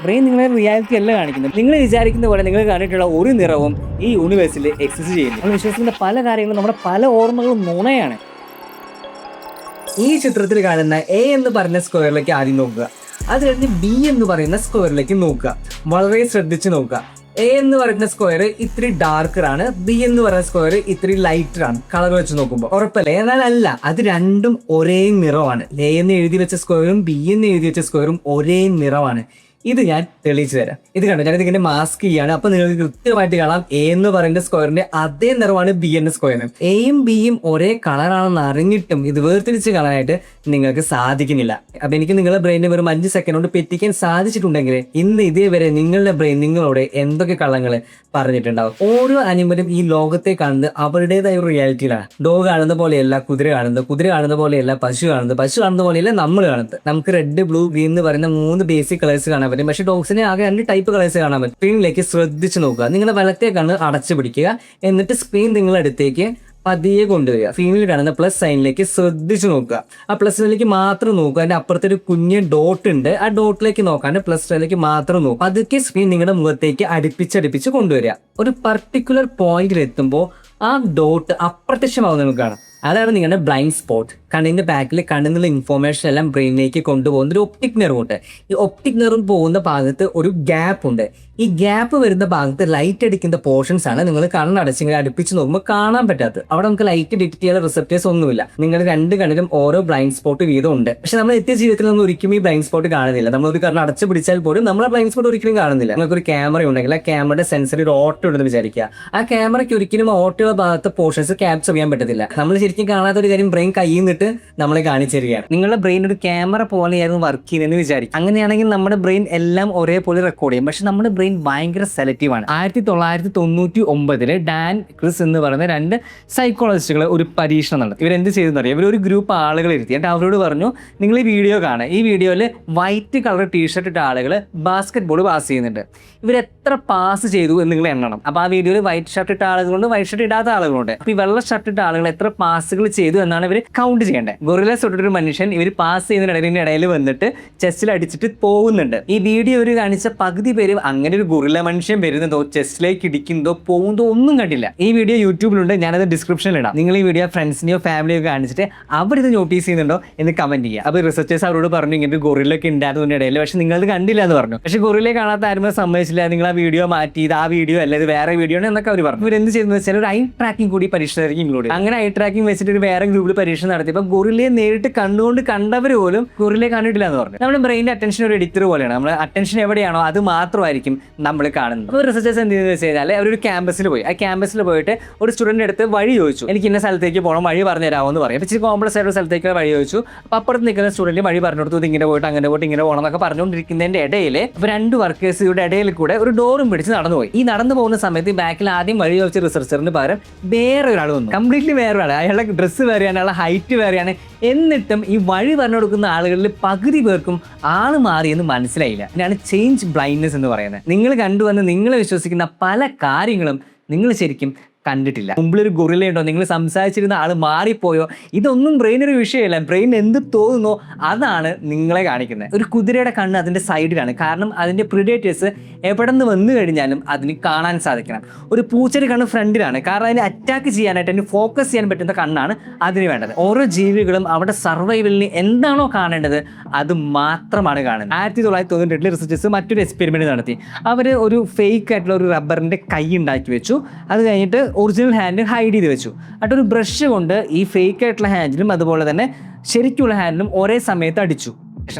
Brain നിങ്ങളെ reality അല്ല കാണിക്കുന്നത്. നിങ്ങൾ വിചാരിക്കുന്ന പോലെ നിങ്ങൾ കണ്ടിട്ടുള്ള ഒരു നിറവും ഈ യൂണിവേഴ്സിൽ എക്സിസ്റ്റ് ചെയ്യുന്നു. നമ്മൾ വിശ്വസിക്കുന്ന പല കാര്യങ്ങളും നമ്മുടെ പല ഓർമ്മകളും നുണയാണ്. ഈ ചിത്രത്തിൽ കാണുന്ന എ എന്ന് പറയുന്ന സ്ക്വയറിലേക്ക് ആദ്യം നോക്കുക. അത് കഴിഞ്ഞ് ബി എന്ന് പറയുന്ന സ്ക്വയറിലേക്ക് നോക്കുക. വളരെ ശ്രദ്ധിച്ച് നോക്കുക. എ എന്ന് പറയുന്ന സ്ക്വയർ ഇത്തിരി ഡാർക്കർ ആണ്, ബി എന്ന് പറയുന്ന സ്ക്വയർ ഇത്തിരി ലൈറ്റർ ആണ് കളർ വെച്ച് നോക്കുമ്പോൾ. ഉറപ്പല്ലേ? എന്നാൽ അല്ല, അത് രണ്ടും ഒരേ നിറമാണ്. എ എന്ന് എഴുതി വെച്ച സ്ക്വയറും ബി എന്ന് എഴുതി വെച്ച സ്ക്വയറും ഒരേ നിറമാണ്. ഇത് ഞാൻ തെളിയിച്ചു തരാം. ഇത് കണ്ടോ, ഞാനിത് ഇങ്ങനെ മാസ്ക് ചെയ്യാണ്. അപ്പൊ നിങ്ങൾക്ക് കൃത്യമായിട്ട് കാണാം എ എന്ന് പറയുന്ന സ്ക്വയറിന്റെ അതേ നിറമാണ് ബി എന്ന സ്ക്വയറിന്. എയും ബിയും ഒരേ കളറാണെന്ന് അറിഞ്ഞിട്ടും ഇത് വേർതിരിച്ച് കാണാനായിട്ട് നിങ്ങൾക്ക് സാധിക്കുന്നില്ല. അപ്പൊ എനിക്ക് നിങ്ങളുടെ ബ്രെയിനിനെ വെറും 5 സെക്കൻഡ് കൊണ്ട് പെറ്റിക്കാൻ സാധിച്ചിട്ടുണ്ടെങ്കിൽ ഇന്ന് ഇതേവരെ നിങ്ങളുടെ ബ്രെയിൻ നിങ്ങളോട് എന്തൊക്കെ കള്ളങ്ങൾ പറഞ്ഞിട്ടുണ്ടാവും. ഓരോ അനിമലും ഈ ലോകത്തെ കാണുന്നത് അവരുടേതായ ഒരു റിയാലിറ്റിയിലാണ്. ഡോഗ് കാണുന്ന പോലെയല്ല കുതിര കാണുന്നത്, കുതിര കാണുന്ന പോലെയല്ല പശു കാണുന്നത്, പശു കാണുന്ന പോലെയല്ല നമ്മൾ കാണുന്നത്. നമുക്ക് റെഡ്, ബ്ലൂ, ഗ്രീൻ എന്ന് പറയുന്ന 3 ബേസിക് കളേഴ്സ് കാണാൻ പറ്റും. പക്ഷേ ഡോഗ്സിനെ ആകെ 2 ടൈപ്പ് കളേഴ്സ് കാണാൻ പറ്റും. സ്ക്രീനിലേക്ക് ശ്രദ്ധിച്ച് നോക്കുക. നിങ്ങളുടെ വലത്തെ കണ്ണ് അടച്ചു പിടിക്കുക. എന്നിട്ട് സ്ക്രീൻ നിങ്ങളുടെ അടുത്തേക്ക് പതിയെ കൊണ്ടുവരിക. സ്ക്രീനിൽ കാണുന്ന പ്ലസ് സൈനിലേക്ക് ശ്രദ്ധിച്ച് നോക്കുക. ആ പ്ലസ് സൈനിലേക്ക് മാത്രം നോക്കുക. അതിന്റെ അപ്പുറത്തൊരു കുഞ്ഞ് ഡോട്ട് ഉണ്ട്. ആ ഡോട്ടിലേക്ക് നോക്കാണ്ട് പ്ലസ് സൈനിലേക്ക് മാത്രം നോക്കുക. അതൊക്കെ സ്ക്രീൻ നിങ്ങളുടെ മുഖത്തേക്ക് അടുപ്പിച്ചടുപ്പിച്ച് കൊണ്ടുവരിക. ഒരു പർട്ടിക്കുലർ പോയിന്റിൽ എത്തുമ്പോൾ ആ ഡോട്ട് അപ്രത്യക്ഷമാവുന്ന നമുക്ക് കാണാം. അതാണ് നിങ്ങളുടെ ബ്ലൈൻഡ് സ്പോട്ട്. കണ്ണിന്റെ ബാക്കിൽ കണ്ണിനുള്ള ഇൻഫോർമേഷൻ എല്ലാം ബ്രെയിനിലേക്ക് കൊണ്ടുപോകുന്ന ഒരു ഒപ്റ്റിക് നെർവ് ഉണ്ട്. ഈ ഒപ്റ്റിക് നെർവ് പോകുന്ന ഭാഗത്ത് ഒരു ഗ്യാപ്പ് ഉണ്ട്. ഈ ഗ്യാപ്പ് വരുന്ന ഭാഗത്ത് ലൈറ്റ് അടിക്കുന്ന പോർഷൻസ് ആണ് നിങ്ങൾ കണ്ണടച്ചിങ്ങനെ അടുപ്പിച്ച് നോക്കുമ്പോൾ കാണാൻ പറ്റാത്തത്. അവിടെ നമുക്ക് ലൈറ്റ് ഡിറ്റക്ട് ചെയ്യാൻ റിസപ്റ്റേഴ്സ് ഒന്നുമില്ല. നിങ്ങളുടെ 2 കണ്ണിലും ഓരോ ബ്ലൈൻഡ് സ്പോട്ട് വീതം ഉണ്ട്. പക്ഷെ നമ്മൾ നിത്യ ജീവിതത്തിൽ നമ്മൾ ഒരിക്കലും ഈ ബ്ലൈൻഡ് സ്പോട്ട് കാണുന്നില്ല. നമ്മൾ ഒരു കണ്ണ് അടച്ചു പിടിച്ചാൽ പോലും നമ്മളെ ബ്ലൈൻഡ് സ്പോട്ട് ഒരിക്കലും കാണുന്നില്ല. നിങ്ങൾക്ക് ഒരു ക്യാമറ ഉണ്ടെങ്കിൽ ആ ക്യാമറയുടെ സെൻസറി ഒരു ഓട്ടോ ഉണ്ടെന്ന് വിചാരിക്കുക. ആ ക്യാമറയ്ക്ക് ഒരിക്കലും ഓട്ടോയുടെ ഭാഗത്ത് പോർഷൻസ് ക്യാപ്ചർ ചെയ്യാൻ പറ്റത്തില്ല. നമ്മൾ ശരിക്കും കാണാത്ത ഒരു കാര്യം ബ്രെയിൻ കയ്യിൽ നിന്നിട്ട് നമ്മളെ കാണിച്ചിരിക്കുകയാണ്. നിങ്ങളുടെ ബ്രെയിൻ ഒരു ക്യാമറ പോലെയായിരുന്നു വർക്ക് ചെയ്യുന്നതെന്ന് വിചാരിക്കും. അങ്ങനെയാണെങ്കിൽ നമ്മുടെ ബ്രെയിൻ എല്ലാം ഒരേപോലെ റെക്കോർഡ് ചെയ്യും. പക്ഷെ നമ്മുടെ ബ്രെയിൻ ഭയങ്കര സെലക്റ്റീവ് ആണ്. 1999 ഡാൻ ക്രിസ് എന്ന് പറയുന്ന 2 സൈക്കോളജിസ്റ്റുകൾ ഒരു പരീക്ഷണം നടത്തി. ഇവരെന്ത് ചെയ്തെന്ന് അറിയാം? ഇവരൊരു ഗ്രൂപ്പ് ആളുകൾ ഇരുത്തി. എന്നിട്ട് അവരോട് പറഞ്ഞു, നിങ്ങൾ ഈ വീഡിയോ കാണുക. ഈ വീഡിയോയിൽ വൈറ്റ് കളർ ടീഷർട്ട് ഇട്ട ആളുകൾ ബാസ്കറ്റ് ബോൾ പാസ് ചെയ്യുന്നുണ്ട്. ഇവരെത്ര പാസ് ചെയ്തു എന്ന് നിങ്ങൾ എണ്ണണം. അപ്പോൾ ആ വീഡിയോയിൽ വൈറ്റ് ഷർട്ട് ഇട്ട ആളുകളുണ്ട്, വൈറ്റ് ഷർട്ട് ഇടാത്ത ആളുകളുണ്ട്. അപ്പോൾ ഈ വെള്ള ഷർട്ട് ഇട്ട ആളുകൾ എത്ര പാസുകൾ ചെയ്തു എന്നാണ് ഇവർ കൗണ്ട് ചെയ്യേണ്ടത്. ഗൊറില്ലാസ് തൊട്ടൊരു മനുഷ്യൻ ഇവർ പാസ് ചെയ്യുന്നതിനിടയിൽ വന്നിട്ട് ചെസ്റ്റിൽ അടിച്ചിട്ട് പോകുന്നുണ്ട്. ഈ വീഡിയോ ഇവർ കാണിച്ച പകുതി പേര് അങ്ങനെ ഒരു ഗൊറില്ല മനുഷ്യൻ വരുന്നതോ ചെസ്റ്റിലേക്ക് ഇടിക്കുന്നതോ പോകുന്നതോ ഒന്നും കണ്ടില്ല. ഈ വീഡിയോ യൂട്യൂബിലുണ്ട്, ഞാനത് ഡിസ്ക്രിപ്ഷനിൽ ഇടാം. നിങ്ങൾ ഈ വീഡിയോ ഫ്രണ്ട്സിനെയോ ഫാമിലിയോ കാണിച്ചിട്ട് അവരിത് നോട്ടീസ് ചെയ്യുന്നുണ്ടോ എന്ന് കമന്റ് ചെയ്യുക. അപ്പോൾ റിസർച്ചേഴ്സ് അവരോട് പറഞ്ഞു ഇങ്ങനെ ഗൊറില്ലൊക്കെ ഉണ്ടായിരുന്നു ഇടയിൽ, പക്ഷെ നിങ്ങളത് കണ്ടില്ല എന്ന് പറഞ്ഞു. പക്ഷെ ഗൊറില്ലെ കാണാത്ത ആരും സമ്മതിച്ചില്ല. നിങ്ങൾ ആ വീഡിയോ മാറ്റി, ഇത് ആ വീഡിയോ അല്ല, ഇത് വേറെ വീഡിയോ ആണ് എന്നൊക്കെ അവർ പറഞ്ഞു. ഇവരെന്ത് ചെയ്തെന്ന് വെച്ചാൽ ഒരു ഐ ട്രാക്കിംഗ് കൂടി പരീക്ഷണമായിരിക്കും ഇൻക്ലൂഡ്. അങ്ങനെ ഐ ട്രാക്കിംഗ് വെച്ചിട്ട് ഒരു വേറെ ഗ്രൂപ്പിൽ പരീക്ഷ നടത്തിയപ്പോൾ ഗൊറില്ലയെ നേരിട്ട് കണ്ടുകൊണ്ട് കണ്ടവർ പോലും ഗൊറില്ലയെ കണ്ടിട്ടില്ല എന്ന് പറഞ്ഞു. നമ്മുടെ ബ്രെയിനിന്റെ അറ്റൻഷൻ ഒരു എഡിറ്റർ പോലെയാണ്. നമ്മുടെ അറ്റൻഷൻ എവിടെയാണോ അത് മാത്രമായിരിക്കും നമ്മൾ കാണുന്നത്. അപ്പോൾ റിസർച്ചേഴ്സ് എന്ത് ചെയ്തെന്ന് വെച്ച് കഴിഞ്ഞാൽ അവരൊരു ക്യാമ്പസിൽ പോയി. ആ ക്യാമ്പസിൽ പോയിട്ട് ഒരു സ്റ്റുഡന്റിന്റെ അടുത്ത് വഴി ചോദിച്ചു, എനിക്ക് ഇന്ന സ്ഥലത്തേക്ക് പോകണം, വഴി പറഞ്ഞു തരാമോ എന്ന് പറയും. ഇച്ചിരി കോംപ്ലക്സ് ആയിട്ട് സ്ഥലത്തേക്ക് വഴി ചോദിച്ചു. അപ്പോൾ അപ്പുറത്ത് നിൽക്കുന്ന സ്റ്റുഡന്റ് വഴി പറഞ്ഞു കൊടുത്തു, ഇത് ഇങ്ങനെ പോയിട്ട് അങ്ങനെ പോയിട്ട് ഇങ്ങനെ പോകണം എന്നൊക്കെ പറഞ്ഞുകൊണ്ടിരിക്കുന്നതിന്റെ ഇടയിൽ ഇപ്പോൾ 2 വർക്കേഴ്സിയുടെ ഇടയിൽ കൂടെ ഒരു ഡോറും പിടിച്ച് നടന്നുപോയി. ഈ നടന്നു പോകുന്ന സമയത്ത് ബാക്കിൽ ആദ്യം വഴി ചോദിച്ച റിസർച്ചറിന് പകരം വേറെ ഒരാൾ വന്നു. കംപ്ലീറ്റ്ലി വേറെ ഒരാൾ. അയാളുടെ ഡ്രസ്സ് വേറെയാണ്, അയാളുടെ ഹൈറ്റ് വേറെയാണ്. എന്നിട്ടും ഈ വഴി പറഞ്ഞു കൊടുക്കുന്ന ആളുകളിൽ പകുതി പേർക്കും ആള് മാറിയെന്ന് മനസ്സിലായില്ല. ഇതിനാണ് ചേഞ്ച് ബ്ലൈൻഡ്നെസ് എന്ന് പറയുന്നത്. നിങ്ങൾ കണ്ടുവന്ന് നിങ്ങൾ വിശ്വസിക്കുന്ന പല കാര്യങ്ങളും നിങ്ങൾ ശരിക്കും കണ്ടിട്ടില്ല. മുമ്പിലൊരു ഗൊറില്ലയുണ്ടോ, നിങ്ങൾ സംസാരിച്ചിരുന്ന ആൾ മാറിപ്പോയോ, ഇതൊന്നും ബ്രെയിനൊരു വിഷയമല്ല. ബ്രെയിൻ എന്ത് തോന്നുന്നോ അതാണ് നിങ്ങളെ കാണിക്കുന്നത്. ഒരു കുതിരയുടെ കണ്ണ് അതിൻ്റെ സൈഡിലാണ്, കാരണം അതിൻ്റെ പ്രിഡേറ്റേഴ്സ് എവിടെ നിന്ന് വന്നു കഴിഞ്ഞാലും അതിന് കാണാൻ സാധിക്കണം. ഒരു പൂച്ചയുടെ കണ്ണ് ഫ്രണ്ടിലാണ്, കാരണം അതിനെ അറ്റാക്ക് ചെയ്യാനായിട്ട് അതിന് ഫോക്കസ് ചെയ്യാൻ പറ്റുന്ന കണ്ണാണ് അതിന് വേണ്ടത്. ഓരോ ജീവികളും അവിടെ സർവൈവലിന് എന്താണോ കാണേണ്ടത് അത് മാത്രമാണ് കാണുന്നത്. 1998 റിസർച്ചേഴ്സ് മറ്റൊരു എക്സ്പെരിമെൻറ്റ് നടത്തി. അവർ ഒരു ഫേക്ക് ആയിട്ടുള്ള ഒരു റബ്ബറിൻ്റെ കൈ ഉണ്ടാക്കി വെച്ചു. അത് കഴിഞ്ഞിട്ട് ഒറിജിനൽ ഹാൻഡ് ഹൈഡ് ചെയ്ത് വെച്ചു. എന്നിട്ടൊരു ബ്രഷ് കൊണ്ട് ഈ ഫേക്ക് ആയിട്ടുള്ള ഹാൻഡിലും അതുപോലെ തന്നെ ശരിക്കുള്ള ഹാൻഡിലും ഒരേ സമയത്ത് അടിച്ചു.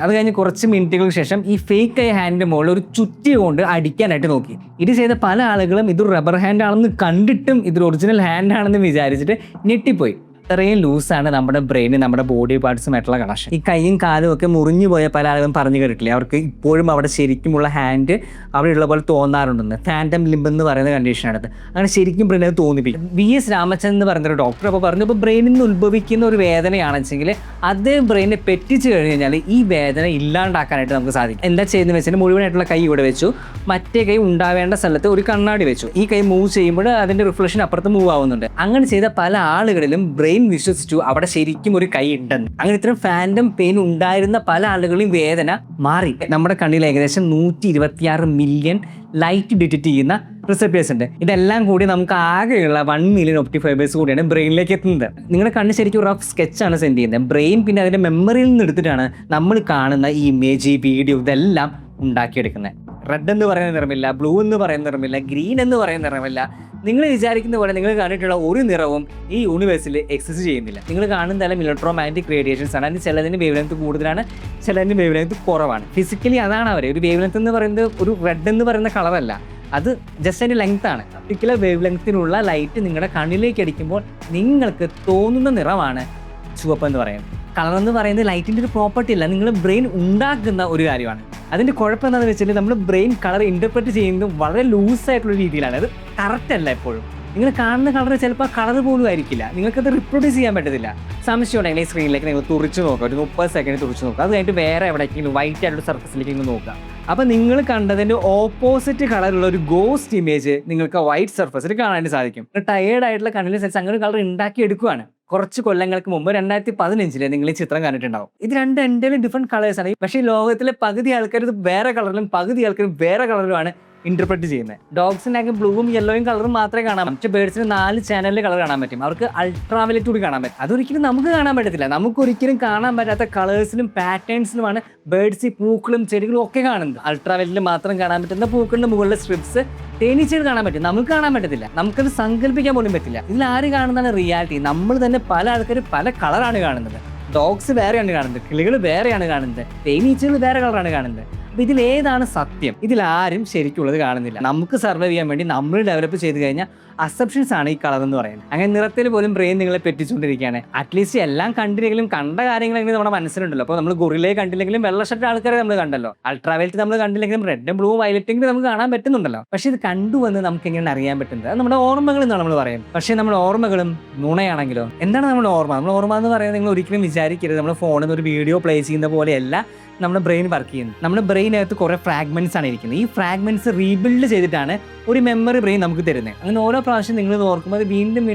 അത് കഴിഞ്ഞ് കുറച്ച് മിനിറ്റുകൾക്ക് ശേഷം ഈ ഫേക്ക് ആയ ഹാൻഡിൻ്റെ മുകളിൽ ഒരു ചുറ്റി കൊണ്ട് അടിക്കാനായിട്ട് നോക്കി. ഇത് ചെയ്ത പല ആളുകളും ഇതൊരു റബ്ബർ ഹാൻഡ് ആണെന്ന് കണ്ടിട്ടും ഇതൊരു ഒറിജിനൽ ഹാൻഡ് ആണെന്ന് വിചാരിച്ചിട്ട് ഞെട്ടിപ്പോയി. അത്രയും ലൂസാണ് നമ്മുടെ ബ്രെയിനും നമ്മുടെ ബോഡി പാർട്സുമായിട്ടുള്ള കണക്ഷൻ. ഈ കൈയും കാലും ഒക്കെ മുറിഞ്ഞു പോയ പല ആളുകളും പറഞ്ഞു കേട്ടിട്ടില്ലേ, അവർക്ക് ഇപ്പോഴും അവിടെ ശരിക്കുമുള്ള ഹാൻഡ് അവിടെയുള്ള പോലെ തോന്നാറുണ്ടെന്ന്. ഫാൻറ്റം ലിംബ് എന്ന് പറയുന്ന കണ്ടീഷനാണത്. അങ്ങനെ ശരിക്കും ബ്രെയിൻ അത് തോന്നിപ്പിക്കും. VS രാമചന്ദ്രൻ എന്ന് പറയുന്നൊരു ഡോക്ടർ അപ്പോൾ പറഞ്ഞു, ഇപ്പോൾ ബ്രെയിനിൽ നിന്ന് ഉത്ഭവിക്കുന്ന ഒരു വേദനയാണെന്നുവെച്ചെങ്കിൽ അത് ബ്രെയിനെ പെറ്റിച്ച് കഴിഞ്ഞ് കഴിഞ്ഞാൽ ഈ വേദന ഇല്ലാണ്ടാക്കാനായിട്ട് നമുക്ക് സാധിക്കും. എന്താ ചെയ്യുന്നത് വെച്ചാൽ മുഴുവനായിട്ടുള്ള കൈ ഇവിടെ വെച്ചു, മറ്റേ കൈ ഉണ്ടാവേണ്ട സ്ഥലത്ത് ഒരു കണ്ണാടി വെച്ചു. ഈ കൈ മൂവ് ചെയ്യുമ്പോൾ അതിൻ്റെ റിഫ്ലക്ഷൻ അപ്പുറത്ത് മൂവ് ആവുന്നുണ്ട്. അങ്ങനെ ചെയ്ത പല ആളുകളിലും ബ്രെയിൻ ബ്രെയിൻ വിശ്വസിച്ചു അവിടെ ശരിക്കും ഒരു കൈ ഉണ്ടെന്ന്. അങ്ങനെ ഇത്തരം ഫാൻറ്റം പെയിൻ ഉണ്ടായിരുന്ന പല ആളുകളെയും വേദന മാറി. നമ്മുടെ കണ്ണിൽ ഏകദേശം 126 മില്യൺ ലൈറ്റ് ഡിറ്റക്ട് ചെയ്യുന്ന റിസപ്റ്റേഴ്സ് ഉണ്ട്. ഇതെല്ലാം കൂടി നമുക്ക് ആകെയുള്ള 1 മില്യൺ ഒപ്റ്റിക് ഫൈബേഴ്സ് കൂടിയാണ് ബ്രെയിനിലേക്ക് എത്തുന്നത്. നിങ്ങളുടെ കണ്ണ് ശരിക്കും റഫ് സ്കെച്ചാണ് സെൻഡ് ചെയ്യുന്നത്. ബ്രെയിൻ പിന്നെ അതിൻ്റെ മെമ്മറിയിൽ നിന്ന് എടുത്തിട്ടാണ് നമ്മൾ കാണുന്ന ഈ ഇമേജ്, ഈ വീഡിയോ ഇതെല്ലാം ഉണ്ടാക്കിയെടുക്കുന്നത്. റെഡ് എന്ന് പറയുന്ന നിറമില്ല, ബ്ലൂ എന്ന് പറയുന്ന നിറമില്ല, ഗ്രീൻ എന്ന് പറയുന്ന നിറമില്ല. നിങ്ങൾ വിചാരിക്കുന്ന പോലെ നിങ്ങൾ കണ്ടിട്ടുള്ള ഒരു നിറവും ഈ യൂണിവേഴ്സിൽ എക്സിസ്റ്റ് ചെയ്യുന്നില്ല. നിങ്ങൾ കാണുന്നതെല്ലാം ഇലക്ട്രോമാഗ്നറ്റിക് റേഡിയേഷൻസ് ആണ്. അതിന് ചിലതിന് വേവ് ലെങ്ത് കൂടുതലാണ്, ചിലതിന് വേവ് ലെങ്ത് കുറവാണ്. ഫിസിക്കലി അതാണ് അവർ. ഒരു വേവ് ലെങ്ത് എന്ന് പറയുന്നത് ഒരു റെഡ് എന്ന് പറയുന്ന കളറല്ല, അത് ജസ്റ്റ് അതിൻ്റെ ലെങ്ത് ആണ്. പർട്ടിക്കുലർ വേവ് ലെങ്ത്തിനുള്ള ലൈറ്റ് നിങ്ങളുടെ കണ്ണിലേക്ക് അടിക്കുമ്പോൾ നിങ്ങൾക്ക് തോന്നുന്ന നിറമാണ് ചുവപ്പ് എന്ന് പറയുന്നത്. കളർ എന്ന് പറയുന്നത് ലൈറ്റിൻ്റെ ഒരു പ്രോപ്പർട്ടി അല്ല, നിങ്ങൾ ബ്രെയിൻ ഉണ്ടാക്കുന്ന ഒരു കാര്യമാണ്. അതിൻ്റെ കുഴപ്പം എന്താണെന്ന് വെച്ചാൽ നമ്മൾ ബ്രെയിൻ കളർ ഇൻ്റർപ്രറ്റ് ചെയ്യുന്നത് വളരെ ലൂസായിട്ടുള്ള രീതിയിലാണ്. അത് കറക്റ്റ് അല്ല എപ്പോഴും. നിങ്ങൾ കാണുന്ന കളർ ചിലപ്പോൾ കളർ പോലും ആയിരിക്കില്ല, നിങ്ങൾക്കത് റിപ്രൊഡ്യൂസ് ചെയ്യാൻ പറ്റത്തില്ല. സംശയം ഉണ്ടെങ്കിൽ ഈ സ്ക്രീനിലേക്ക് നിങ്ങൾ തുറിച്ച് നോക്കുക, ഒരു 30 സെക്കൻഡ് തുറിച്ച് നോക്കുക. അത് കഴിഞ്ഞിട്ട് വേറെ എവിടേക്കെങ്കിലും വൈറ്റ് ആയിട്ടുള്ള സർഫസിലേക്ക് നിങ്ങൾ നോക്കുക. അപ്പോൾ നിങ്ങൾ കണ്ടതിൻ്റെ ഓപ്പോസിറ്റ് കളറുള്ള ഒരു ഗോസ്റ്റ് ഇമേജ് നിങ്ങൾക്ക് വൈറ്റ് സർഫസിൽ കാണാൻ സാധിക്കും. ടയേർഡ് ആയിട്ടുള്ള കണ്ണിലെ സെൽസ് അങ്ങനെ കളർ ഉണ്ടാക്കി എടുക്കുകയാണ്. കുറച്ച് കൊല്ലങ്ങൾക്ക് മുമ്പ് 2015 നിങ്ങൾ ഈ ചിത്രം കണ്ടിട്ടുണ്ടാവും. ഇത് രണ്ട് എന്റേലും ഡിഫറെന്റ് കളേഴ്സ് ആണ്. പക്ഷേ ലോകത്തിലെ പകുതി ആൾക്കാർ ഇത് വേറെ കളറിലും പകുതി ആൾക്കാർ വേറെ കളറിലുമാണ് ഇന്റർപ്രറ്റ് ചെയ്യുന്നത്. ഡോഗ്സിനൊക്കെ ബ്ലൂവും യെല്ലോയും കളറും മാത്രമേ കാണാൻ പറ്റും. മറ്റു ബേർഡ്സിന് 4 ചാനലിൽ കളർ കാണാൻ പറ്റും. അവർക്ക് അൾട്രാവയലറ്റ് കൂടി കാണാൻ പറ്റും. അതൊരിക്കലും നമുക്ക് കാണാൻ പറ്റത്തില്ല. നമുക്കൊരിക്കലും കാണാൻ പറ്റാത്ത കളേഴ്സിലും പാറ്റേൺസിലുമാണ് ബേർഡ്സ്, പൂക്കളും ചെടികളും ഒക്കെ കാണുന്നത്. അൾട്രാവയലറ്റിൽ മാത്രം കാണാൻ പറ്റുന്ന പൂക്കളുടെ മുകളിലെ സ്ട്രിപ്സ് തേനീച്ചകൾ കാണാൻ പറ്റും, നമുക്ക് കാണാൻ പറ്റത്തില്ല. നമുക്കത് സങ്കല്പിക്കാൻ പോലും പറ്റില്ല. ഇതിൽ ആര് കാണുന്നതാണ് റിയാലിറ്റി? നമ്മൾ തന്നെ പല ആൾക്കാർ പല കളറാണ് കാണുന്നത്. ഡോഗ്സ് വേറെയാണ് കാണുന്നത്, കിളികൾ വേറെയാണ് കാണുന്നത്, തേനീച്ചകൾ വേറെ കളറാണ് കാണുന്നത്. അപ്പോൾ ഇതിലേതാണ് സത്യം? ഇതിലാരും ശരിക്കുള്ളത് കാണുന്നില്ല. നമുക്ക് സർവൈവ് ചെയ്യാൻ വേണ്ടി നമ്മൾ ഡെവലപ്പ് ചെയ്ത് കഴിഞ്ഞാൽ അസംപ്ഷൻസ് ആണ് ഈ കളർ എന്ന് പറയുന്നത്. അങ്ങനെ നിറത്തിൽ പോലും ബ്രെയിൻ നിങ്ങളെ പെറ്റിച്ചുകൊണ്ടിരിക്കുകയാണ്. അറ്റ്ലീസ്റ്റ് എല്ലാം കണ്ടില്ലെങ്കിലും കണ്ട കാര്യങ്ങളെങ്കിലും നമ്മുടെ മനസ്സിലുണ്ടല്ലോ. അപ്പോൾ നമ്മൾ ഗൊറിലയെ കണ്ടില്ലെങ്കിലും വെള്ള ഷർട്ട് ആൾക്കാരെ നമ്മൾ കണ്ടല്ലോ, അൾട്രാവയലറ്റ് നമ്മൾ കണ്ടില്ലെങ്കിലും റെഡും ബ്ലൂ വയലറ്റെങ്കിലും നമുക്ക് കാണാൻ പറ്റുന്നുണ്ടല്ലോ. പക്ഷേ ഇത് കണ്ടുവന്ന് നമുക്ക് എങ്ങനെയാണ് അറിയാൻ പറ്റുന്നത്? അത് നമ്മുടെ ഓർമ്മകൾ എന്നാണ് നമ്മൾ പറയും. പക്ഷേ നമ്മുടെ ഓർമ്മകളും നുണയാണെങ്കിലോ? എന്താണ് നമ്മുടെ ഓർമ്മ? നമ്മൾ ഓർമ്മ എന്ന് പറയുന്നത് നിങ്ങൾ ഒരിക്കലും വിചാരിക്കരുത് നമ്മുടെ ഫോണിൽ നിന്ന് ഒരു വീഡിയോ പ്ലേ ചെയ്യുന്ന പോലെയല്ല നമ്മുടെ ബ്രെയിൻ വർക്ക് ചെയ്യുന്നത്. നമ്മുടെ ബ്രെയിനകത്ത് കുറേ ഫ്രാഗ്മെന്റ്സ് ആണ് ഇരിക്കുന്നത്. ഈ ഫ്രാഗ്മെന്റ്സ് റീബിൽഡ് ചെയ്തിട്ടാണ് ഒരു മെമ്മറി ബ്രെയിൻ നമുക്ക് തരുന്നത്. അങ്ങനെ ഓരോ പ്രാവശ്യം നിങ്ങൾ ഓർക്കുമ്പോൾ അത് വീണ്ടും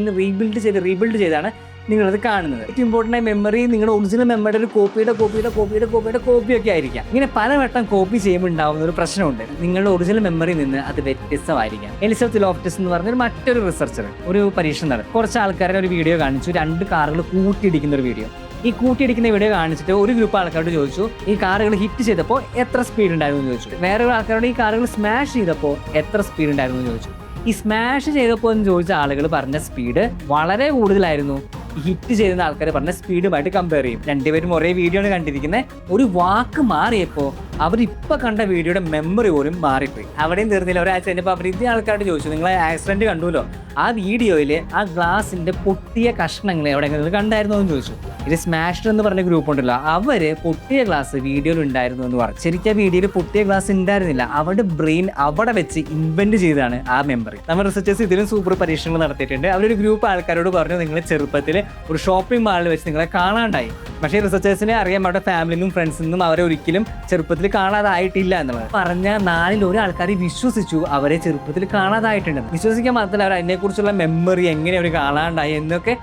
റീബിൽഡ് ചെയ്താണ് നിങ്ങളത് കാണുന്നത്. ഏറ്റവും ഇമ്പോർട്ടൻ്റ് ആയ മെമ്മറി നിങ്ങളുടെ ഒറിജിനൽ മെമ്മറിയുടെ ഒരു കോപ്പിയൊക്കെ ആയിരിക്കാം. ഇങ്ങനെ പലവട്ടം കോപ്പി ചെയ്യുമ്പോൾ ഉണ്ടാകുന്ന ഒരു പ്രശ്നമുണ്ട്. നിങ്ങളുടെ ഒറിജിനൽ മെമ്മറിയിൽ നിന്ന് അത് വ്യത്യസ്തമായിരിക്കാം. എലിസബത്ത് ലോഫ്റ്റസ് എന്ന് പറഞ്ഞൊരു മറ്റൊരു റിസർച്ചർ ഒരു പരീക്ഷണം നടത്തി. കുറച്ച് ആൾക്കാരെ ഒരു വീഡിയോ കാണിച്ചു, 2 കാറുകൾ കൂട്ടിയിടിക്കുന്ന ഒരു വീഡിയോ. ഈ കൂട്ടിയിടിക്കുന്ന വീഡിയോ കാണിച്ചിട്ട് ഒരു ഗ്രൂപ്പ് ആൾക്കാരോട് ചോദിച്ചു ഈ കാറുകൾ ഹിറ്റ് ചെയ്തപ്പോൾ എത്ര സ്പീഡ് ഉണ്ടായിരുന്നു എന്ന് ചോദിച്ചു. വേറെ ആൾക്കാരോട് ഈ കാറുകൾ സ്മാഷ് ചെയ്തപ്പോൾ എത്ര സ്പീഡ് ഉണ്ടായിരുന്നു എന്ന് ചോദിച്ചു. ഈ സ്മാഷ് ചെയ്തപ്പോൾ എന്ന് ചോദിച്ച ആളുകൾ പറഞ്ഞ സ്പീഡ് വളരെ കൂടുതലായിരുന്നു ഹിറ്റ് ചെയ്യുന്ന ആൾക്കാർ പറഞ്ഞ സ്പീഡുമായിട്ട് കമ്പയർ ചെയ്യും. രണ്ടുപേരും ഒരേ വീഡിയോ ആണ് കണ്ടിരിക്കുന്നത്. ഒരു വാക്ക് മാറിയപ്പോൾ അവരിപ്പോൾ കണ്ട വീഡിയോയുടെ മെമ്മറി പോലും മാറിപ്പോയി. അവിടെയും തീർന്നില്ല. ഒരാഴ്ച കഴിഞ്ഞപ്പോൾ അവർ ഇതേ ആൾക്കാരോട് ചോദിച്ചു നിങ്ങൾ ആക്സിഡൻറ്റ് കണ്ടുല്ലോ, ആ വീഡിയോയിൽ ആ ഗ്ലാസിൻ്റെ പൊട്ടിയ കഷ്ണങ്ങൾ എവിടെയെങ്കിലും കണ്ടായിരുന്നു എന്ന് ചോദിച്ചു. ഇത് സ്മാഷ്ഡ് എന്ന് പറഞ്ഞ ഗ്രൂപ്പ് ഉണ്ടല്ലോ, അവർ പൊട്ടിയ ഗ്ലാസ് വീഡിയോയിൽ ഉണ്ടായിരുന്നു എന്ന് പറഞ്ഞു. ശരിക്കും ആ വീഡിയോയിൽ പൊട്ടിയ ഗ്ലാസ് ഉണ്ടായിരുന്നില്ല, അവരുടെ ബ്രെയിൻ അവിടെ വെച്ച് ഇൻവെന്റ് ചെയ്താണ് ആ മെമ്മറി. നമ്മൾ റിസർച്ചേഴ്സ് ഇതിലും സൂപ്പർ പരീക്ഷണങ്ങൾ നടത്തിയിട്ടുണ്ട്. അവരൊരു ഗ്രൂപ്പ് ആൾക്കാരോട് പറഞ്ഞു നിങ്ങൾ ചെറുപ്പത്തിൽ ഒരു ഷോപ്പിംഗ് മാളിൽ വെച്ച് നിങ്ങളെ കാണാണ്ടായി. പക്ഷേ റിസർച്ചേഴ്സിനെ അറിയാം അവരുടെ ഫാമിലിനും ഫ്രണ്ട്സിനും അവരെ ഒരിക്കലും ചെറുപ്പത്തിൽ കാണാതായിട്ടില്ല എന്നുള്ളത്. പറഞ്ഞ 4ൽ 1 ആൾക്കാർ വിശ്വസിച്ചു അവരെ ചെറുപ്പത്തിൽ കാണാതായിട്ടുണ്ടെന്ന്. വിശ്വസിക്കാൻ മാത്രമല്ല അവർ അതിനെക്കുറിച്ചുള്ള മെമ്മറി എങ്ങനെ അവർ കാണാണ്ടായി എന്നൊക്കെ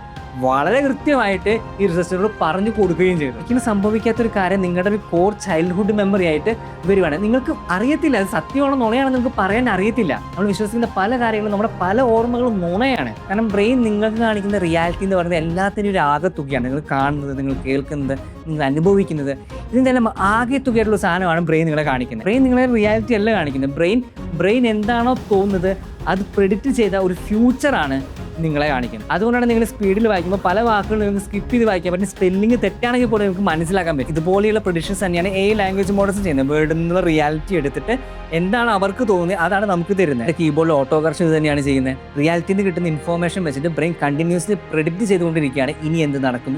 വളരെ കൃത്യമായിട്ട് ഈ റിസർച്ചറോട് പറഞ്ഞു കൊടുക്കുകയും ചെയ്തു. ഒരിക്കലും സംഭവിക്കാത്തൊരു കാര്യം നിങ്ങളുടെ ഒരു കോർ ചൈൽഡ്ഹുഡ് മെമ്മറി ആയിട്ട് വരുവാണ്. നിങ്ങൾക്ക് അറിയത്തില്ല അത് സത്യമാണോ നുണയാണോ നിങ്ങൾക്ക് പറയാൻ അറിയത്തില്ല. നമ്മൾ വിശ്വസിക്കുന്ന പല കാര്യങ്ങളും നമ്മുടെ പല ഓർമ്മകളും നുണയാണ്. കാരണം ബ്രെയിൻ നിങ്ങൾക്ക് കാണിക്കുന്ന റിയാലിറ്റി എന്ന് പറയുന്നത് എല്ലാത്തിനും ഒരു ആകെത്തുകയാണ്. നിങ്ങൾ കാണുന്നത്, നിങ്ങൾ കേൾക്കുന്നത്, നിങ്ങൾ അനുഭവിക്കുന്നത്, ഇതിൻ്റെ എല്ലാം ആകെ തുകയായിട്ടുള്ള സാധനമാണ് ബ്രെയിൻ നിങ്ങളെ കാണിക്കുന്നത്. ബ്രെയിൻ നിങ്ങളെ റിയാലിറ്റി അല്ല കാണിക്കുന്നത്. ബ്രെയിൻ എന്താണോ തോന്നുന്നത് അത് പ്രെഡിക്റ്റ് ചെയ്ത ഒരു ഫ്യൂച്ചറാണ് നിങ്ങളെ കാണിക്കുന്നത്. അതുകൊണ്ടാണ് നിങ്ങൾ സ്പീഡിൽ വായിക്കുമ്പോൾ പല വാക്കുകൾ നിങ്ങൾക്ക് സ്കിപ്പ് ചെയ്ത് വായിക്കാൻ പറ്റും. സ്പെല്ലിംഗ് തെറ്റാണെങ്കിൽ പോലും നിങ്ങൾക്ക് മനസ്സിലാക്കാൻ പറ്റും. ഇതുപോലെയുള്ള പ്രൊഡിക്ഷൻസ് തന്നെയാണ് ലാംഗ്വേജ് മോഡൽസ് ചെയ്യുന്നത്. വേർഡിൽ നിന്നുള്ള റിയാലിറ്റി എടുത്തിട്ട് എന്താണ് അവർക്ക് തോന്നുന്നത് അതാണ് നമുക്ക് തരുന്നത്. കീബോർഡിൽ ഓട്ടോ കറക്ഷൻ ഇത് തന്നെയാണ് ചെയ്യുന്നത്. റിയാലിറ്റിയിൽ നിന്ന് കിട്ടുന്ന ഇൻഫോർമേഷൻ വെച്ചിട്ട് ബ്രെയിൻ കണ്ടിന്യൂസ്ലി പ്രെഡിക്റ്റ് ചെയ്തുകൊണ്ടിരിക്കുകയാണ്. ഇനി എന്ത് നടക്കും.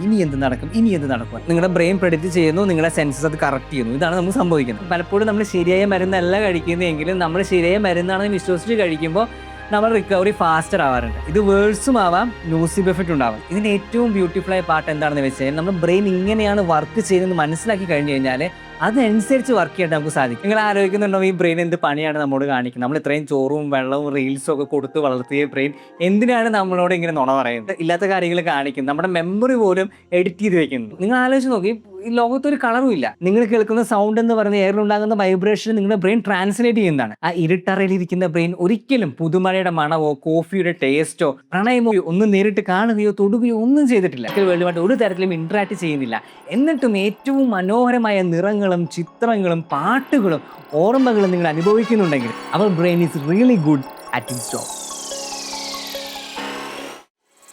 നിങ്ങളുടെ ബ്രെയിൻ പ്രെഡിക്റ്റ് ചെയ്യുന്നു, നിങ്ങളുടെ സെൻസസ് അത് കറക്റ്റ് ചെയ്യുന്നു. ഇതാണ് നമുക്ക് സംഭവിക്കുന്നത്. പലപ്പോഴും നമ്മൾ ശരിയായ മരുന്നല്ല കഴിക്കുന്നതെങ്കിലും നമ്മൾ ശരിയായ മരുന്നാണെന്ന് വിശ്വസിച്ച് കഴിക്കുമ്പോൾ നമ്മൾ റിക്കവറി ഫാസ്റ്റർ ആവാറുണ്ട്. ഇത് വേഴ്സും ആവാം, ന്യൂസിബ് എഫക്റ്റ് ഉണ്ടാവാം. ഇതിൻ്റെ ഏറ്റവും ബ്യൂട്ടിഫുൾ ആയ പാർട്ട് എന്താണെന്ന് വെച്ചാൽ നമ്മുടെ ബ്രെയിൻ ഇങ്ങനെയാണ് വർക്ക് ചെയ്യുന്നത് മനസ്സിലാക്കി കഴിഞ്ഞു കഴിഞ്ഞാൽ അതനുസരിച്ച് വർക്ക് ചെയ്യാൻ നമുക്ക് സാധിക്കും. നിങ്ങൾ ആലോചിക്കുന്നുണ്ടോ ഈ ബ്രെയിൻ എന്ത് പണിയാണ് നമ്മോട് കാണിക്കുന്നത്? നമ്മൾ ഇത്രയും ചോറും വെള്ളവും റീൽസും ഒക്കെ കൊടുത്ത് വളർത്തിയ ബ്രെയിൻ എന്തിനാണ് നമ്മളോട് ഇങ്ങനെ നുണ പറയുന്നത്? ഇല്ലാത്ത കാര്യങ്ങൾ കാണിക്കും, നമ്മുടെ മെമ്മറി പോലും എഡിറ്റ് ചെയ്ത് വെക്കുന്നു. നിങ്ങൾ ആലോചിച്ച് നോക്കി, ഈ ലോകത്തൊരു കളറും ഇല്ല. നിങ്ങൾ കേൾക്കുന്ന സൗണ്ട് എന്ന് പറയുന്ന എയറിലുണ്ടാകുന്ന വൈബ്രേഷൻ നിങ്ങളുടെ ബ്രെയിൻ ട്രാൻസ്ലേറ്റ് ചെയ്യുന്നതാണ്. ആ ഇരുട്ടറയിലിരിക്കുന്ന ബ്രെയിൻ ഒരിക്കലും പുതുമഴയുടെ മണമോ കോഫിയുടെ ടേസ്റ്റോ പ്രണയമോ ഒന്നും നേരിട്ട് കാണുകയോ തൊടുകയോ ഒന്നും ചെയ്തിട്ടില്ല. വേൾഡുമായിട്ട് ഒരു തരത്തിലും ഇന്ററാക്ട് ചെയ്യുന്നില്ല. എന്നിട്ടും ഏറ്റവും മനോഹരമായ നിറങ്ങളും ചിത്രങ്ങളും പാട്ടുകളും ഓർമ്മകളും നിങ്ങൾ അനുഭവിക്കുന്നുണ്ടെങ്കിൽ അവർ brain is really good at its job.